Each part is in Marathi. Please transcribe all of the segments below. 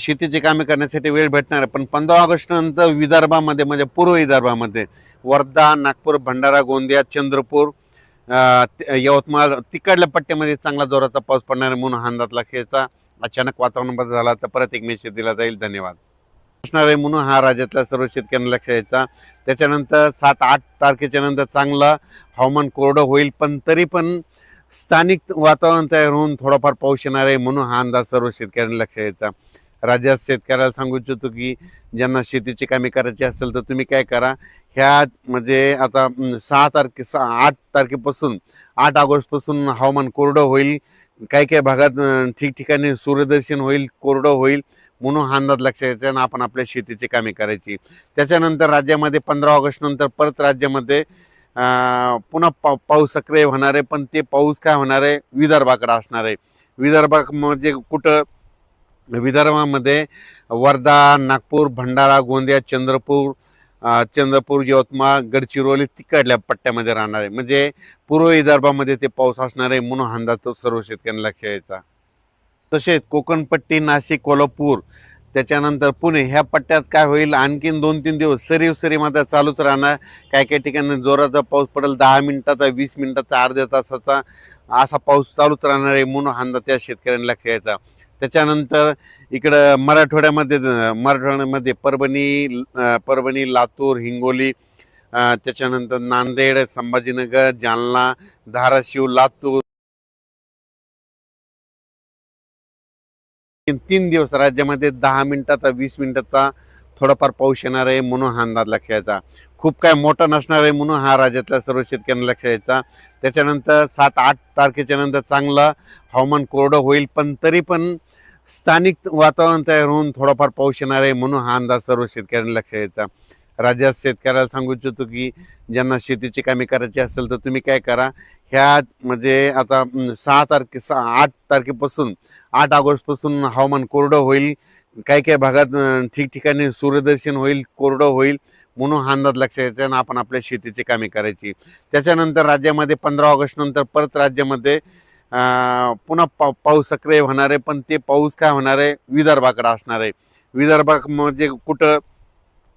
शेतीची कामे करण्यासाठी वेळ भेटणार आहे, पण 15 ऑगस्ट नंतर विदर्भामध्ये म्हणजे पूर्व विदर्भामध्ये वर्धा, नागपूर, भंडारा, गोंदिया, चंद्रपूर, यवतमाळ तिकडल्या पट्ट्यामध्ये चांगला जोराचा पाऊस पडणार आहे म्हणून अंदाज लागेचा. अचानक वातावरण बदल झाला तर परत एक मेसेज दिला जाईल. धन्यवाद. असणार आहे म्हणून हा राज्यातल्या सर्व शेतकऱ्यांना लक्ष द्यायचा. त्याच्यानंतर 7-8 तारखेच्या नंतर चांगलं हवामान कोरडं होईल, पण तरी पण स्थानिक वातावरण तयार होऊन थोडाफार पाऊस येणार आहे म्हणून हा अंदाज सर्व शेतकऱ्यांना लक्ष द्यायचा. राज्यात शेतकऱ्याला सांगू इच्छितो की ज्यांना शेतीची कामे करायची असेल तर तुम्ही काय करा, ह्या म्हणजे आता 8 तारखेपासून 8 ऑगस्टपासून हवामान कोरडं होईल. काही काही भागात ठिकठिकाणी सूर्यदर्शन होईल, कोरडं होईल म्हणून हा अंदाज लक्षात घ्यायचा आणि आपण आपल्या शेतीची कामे करायची. त्याच्यानंतर राज्यामध्ये 15 ऑगस्ट नंतर परत राज्यामध्ये पुन्हा पाऊस सक्रिय होणार आहे, पण ते पाऊस काय होणार आहे विदर्भाकडे असणार आहे. विदर्भात म्हणजे कुठं, विदर्भामध्ये वर्धा, नागपूर, भंडारा, गोंदिया, चंद्रपूर, यवतमाळ, गडचिरोली तिकडल्या पट्ट्यामध्ये राहणार आहे. म्हणजे पूर्व विदर्भामध्ये ते पाऊस असणार आहे म्हणून अंदाज तो सर्व शेतकऱ्यांना लक्ष द्यायचा. तसेच कोकणपट्टी, नाशिक, कोल्हापूर, त्याच्यानंतर पुणे ह्या पट्ट्यात काय होईल, आणखीन 2-3 दिवस सरी मात्र चालूच राहणार. काही ठिकाणी जोराचा पाऊस पडेल, 10 मिनिटाचा, 20 मिनिटाचा, अर्ध्या तासाचा असा पाऊस चालूच राहणार आहे म्हणून अंदाज त्या शेतकऱ्यांना लक्ष द्यायचा. त्याच्यानंतर इकडं मराठवाड्यामध्ये परभणी, लातूर, हिंगोली, त्याच्यानंतर नांदेड, संभाजीनगर, जालना, धाराशिव, लातूर 3 दिवस राज्यामध्ये 10 मिनिटाचा, 20 मिनिटाचा थोडाफार पाऊस येणार आहे म्हणून हा अंदाज लक्ष द्यायचा. खूप काय मोठा नसणार आहे म्हणून हा राज्यातल्या सर्व शेतकऱ्यांना लक्ष द्यायचा. त्याच्यानंतर 7-8 तारखेच्या नंतर चांगलं हवामान कोरडं होईल, पण तरी पण स्थानिक वातावरण तयार होऊन थोडाफार पाऊस येणार आहे म्हणून हा अंदाज सर्व शेतकऱ्यांना लक्ष द्यायचा. राज्यात शेतकऱ्याला सांगू इच्छितो की ज्यांना शेतीची कामे करायची असेल तर तुम्ही काय करा, ह्या म्हणजे आता 8 तारखेपासून 8 ऑगस्टपासून हवामान कोरडं होईल. काही काही भागात ठिकठिकाणी सूर्यदर्शन होईल, कोरडं होईल म्हणून हा अंदाज लक्षात घ्यायचा आणि आपण आपल्या शेतीची कामे करायची. त्याच्यानंतर राज्यामध्ये 15 ऑगस्ट नंतर परत राज्यामध्ये पुन्हा पाऊस सक्रिय होणार आहे, पण ते पाऊस काय होणार आहे विदर्भाकडे असणार आहे. विदर्भात म्हणजे कुठं,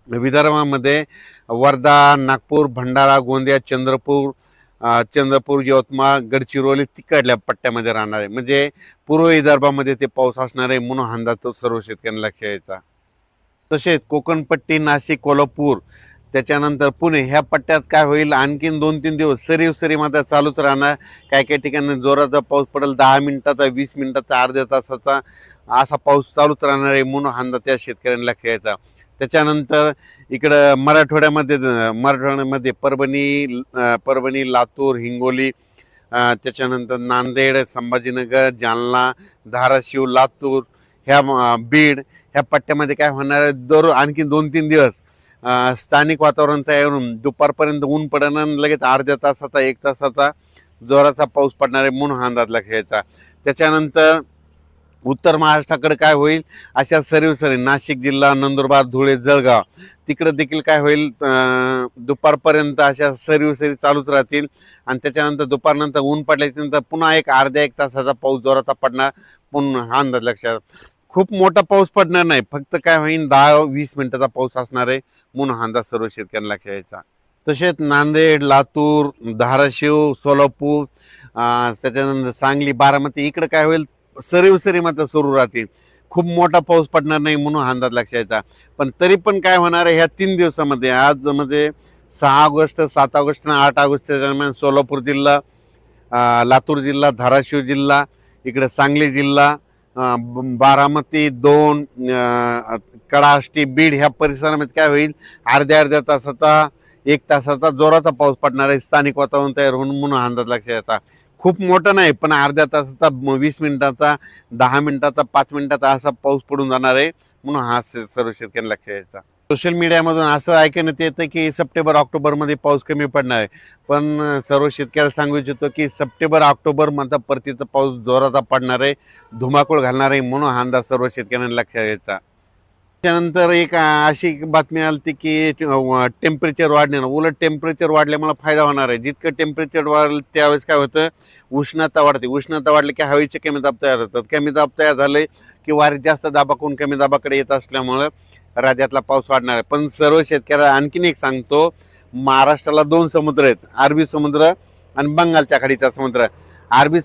विदर्भामध्ये वर्धा, नागपूर, भंडारा, गोंदिया, चंद्रपूर, यवतमाळ, गडचिरोली तिकडल्या पट्ट्यामध्ये राहणार आहे. म्हणजे पूर्व विदर्भामध्ये ते पाऊस असणार आहे म्हणून अंदाज तो सर्व शेतकऱ्यांना लक्ष द्यायचा. तसेच कोकणपट्टी, नाशिक, कोल्हापूर, त्याच्यानंतर पुणे ह्या पट्ट्यात काय होईल, आणखीन 2-3 दिवस सरी मात्र चालूच राहणार. काही ठिकाणी जोराचा पाऊस पडेल, 10 मिनिटाचा, 20 मिनिटाचा, अर्ध्या तासाचा असा पाऊस चालूच राहणार आहे म्हणून अंदाज त्या शेतकऱ्यांना लक्ष द्यायचा. त्याच्यानंतर इकडं मराठवाड्यामध्ये परभणी, लातूर, हिंगोली, त्याच्यानंतर नांदेड, संभाजीनगर, जालना, धाराशिव, लातूर, बीड ह्या पट्ट्यामध्ये काय होणार आहे, आणखी 2-3 दिवस स्थानिक वातावरण तयार होऊन दुपारपर्यंत ऊन पडणार, लगेच अर्ध्या तासाचा, 1 तासाचा जोराचा पाऊस पडणार आहे म्हणून अंदाज लक्ष द्यायचा. त्याच्यानंतर उत्तर महाराष्ट्राकडे काय होईल, अशा सरी नाशिक जिल्हा, नंदुरबार, धुळे, जळगाव तिकडे देखील काय होईल, दुपारपर्यंत अशा सरी चालूच राहतील आणि त्याच्यानंतर दुपारनंतर ऊन पडल्याच्यानंतर पुन्हा एक अर्ध्या 1 तासाचा पाऊस जोराचा पडणार पुन्हा हा अंदाज लक्षात. खूप मोठा पाऊस पडणार नाही, फक्त काय होईल 10-20 मिनिटाचा पाऊस असणार आहे म्हणून हा अंदाज सर्व शेतकऱ्यांना लक्ष द्यायचा. तसेच नांदेड, लातूर, धाराशिव, सोलापूर, त्याच्यानंतर सांगली, बारामती इकडे काय होईल सरी मात्र सुरू राहतील. खूप मोठा पाऊस पडणार नाही म्हणून अंदाज लक्षात द्यायचा. पण तरी पण काय होणार आहे ह्या 3 दिवसामध्ये, आज म्हणजे 6 ऑगस्ट, 7 ऑगस्ट आणि 8 ऑगस्टच्या दरम्यान सोलापूर जिल्हा, लातूर जिल्हा, धाराशिव जिल्हा, इकडे सांगली जिल्हा, बारामती 2, कडाष्टी, बीड ह्या परिसरामध्ये काय होईल अर्ध्या तासाचा, 1 तासाचा जोराचा पाऊस पडणार आहे. स्थानिक वातावरण तयार होऊन म्हणून अंदाज लक्षात येतात. खूप मोठं नाही, पण अर्ध्या तासाचा, 20 मिनिटाचा, 10 मिनिटाचा, 5 मिनिटाचा असा पाऊस पडून जाणार आहे म्हणून हा सर्व शेतकऱ्यांना लक्ष द्यायचा. सोशल मीडियामधून असं ऐकण्यात येतं की सप्टेंबर ऑक्टोबरमध्ये पाऊस कमी पडणार आहे, पण सर्व शेतकऱ्याला सांगू इच्छितो की सप्टेंबर ऑक्टोबरमध्ये परतीचा पाऊस जोराचा पडणार आहे, धुमाकूळ घालणार आहे म्हणून हा अंदाज सर्व शेतकऱ्यांना लक्षात द्यायचा. त्यानंतर एक अशी बातमी आली की टेम्परेचर वाढणार, उलट टेम्परेचर वाढल्यामुळे फायदा होणार आहे. जितकं टेम्परेचर वाढेल त्यावेळेस काय होतं, उष्णता वाढते. उष्णता वाढली की हवेचे कमी दाब तयार होतात. कमी दाब तयार झाले की वारे जास्त दाबाकडून कमी दाबाकडे येत असल्यामुळं राज्यातला पाऊस वाढणार आहे. पण सर्व शेतकऱ्याला आणखीन एक सांगतो, महाराष्ट्राला 2 समुद्र आहेत, अरबी समुद्र आणि बंगालच्या खाडीचा समुद्र. अरबी